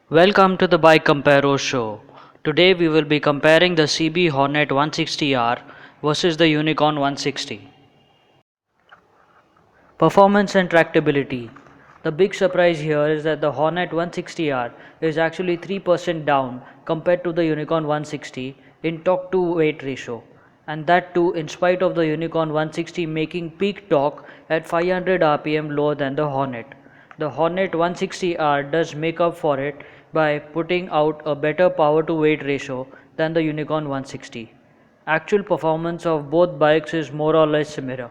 Welcome to the Bike Comparo show. Today we will be comparing the CB Hornet 160R versus the Unicorn 160. Performance and tractability. The big surprise here is that the Hornet 160R is actually 3% down compared to the Unicorn 160 in torque to weight ratio, and that too in spite of the Unicorn 160 making peak torque at 500 rpm lower than the Hornet. The Hornet 160R does make up for it by putting out a better power to weight ratio than the Unicorn 160. Actual performance of both bikes is more or less similar,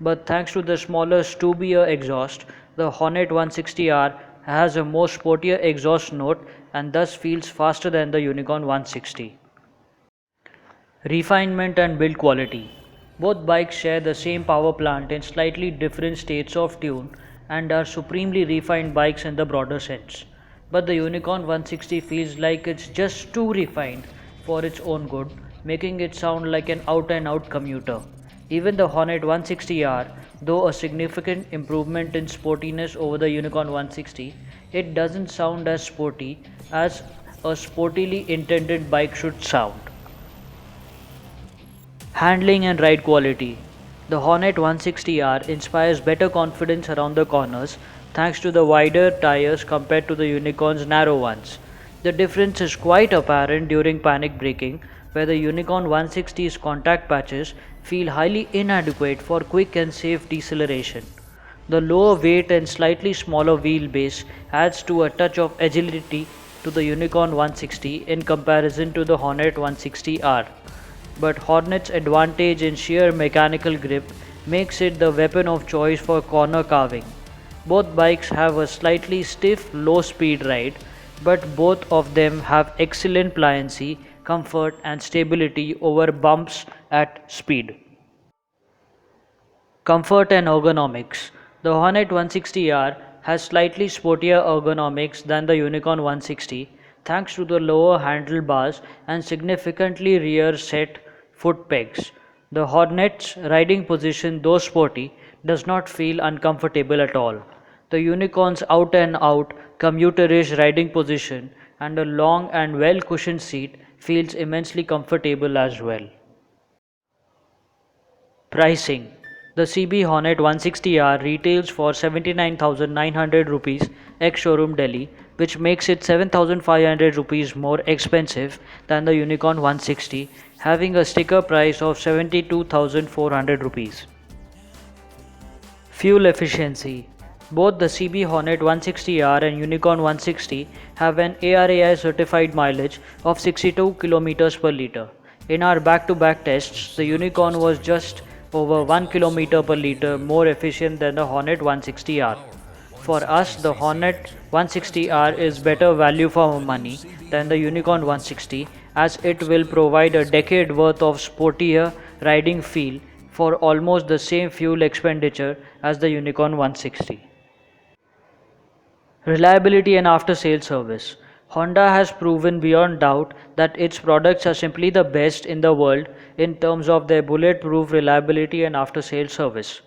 but thanks to the smaller Stubier exhaust, the Hornet 160R has a more sportier exhaust note and thus feels faster than the Unicorn 160. Refinement and build quality. Both bikes share the same power plant in slightly different states of tune and are supremely refined bikes in the broader sense. But the Unicorn 160 feels like it's just too refined for its own good, making it sound like an out and out commuter. Even the Hornet 160R, though a significant improvement in sportiness over the Unicorn 160, it doesn't sound as sporty as a sportily intended bike should sound. Handling and ride quality. The Hornet 160R inspires better confidence around the corners thanks to the wider tires compared to the Unicorn's narrow ones. The difference is quite apparent during panic braking, where the Unicorn 160's contact patches feel highly inadequate for quick and safe deceleration. The lower weight and slightly smaller wheelbase adds to a touch of agility to the Unicorn 160 in comparison to the Hornet 160R, but Hornet's advantage in sheer mechanical grip makes it the weapon of choice for corner carving. Both bikes have a slightly stiff low speed ride, but both of them have excellent pliancy, comfort and stability over bumps at speed. Comfort and ergonomics. The Hornet 160R has slightly sportier ergonomics than the Unicorn 160 thanks to the lower handlebars and significantly rear set foot pegs. The Hornet's riding position, though sporty, does not feel uncomfortable at all. The Unicorn's out and out commuterish riding position and a long and well cushioned seat feels immensely comfortable as well. Pricing. The CB Hornet 160R retails for 79,900 rupees ex showroom Delhi, which makes it 7,500 rupees more expensive than the Unicorn 160, having a sticker price of 72,400 rupees. Fuel efficiency. Both the CB Hornet 160R and Unicorn 160 have an ARAI certified mileage of 62 km per liter. In our back-to-back tests, the Unicorn was just over 1 km per liter more efficient than the Hornet 160R. For us, the Hornet 160R is better value for money than the Unicorn 160 as it will provide a decade worth of sportier riding feel for almost the same fuel expenditure as the Unicorn 160. Reliability and after sales service. Honda has proven beyond doubt that its products are simply the best in the world in terms of their bulletproof reliability and after sales service.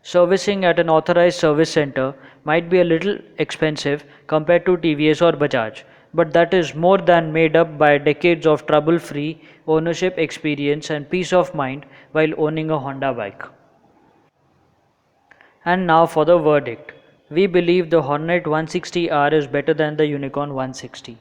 Servicing at an authorized service center might be a little expensive compared to TVS or Bajaj, but that is more than made up by decades of trouble free ownership experience and peace of mind while owning a Honda bike. And now for the verdict. We believe the Hornet 160R is better than the Unicorn 160.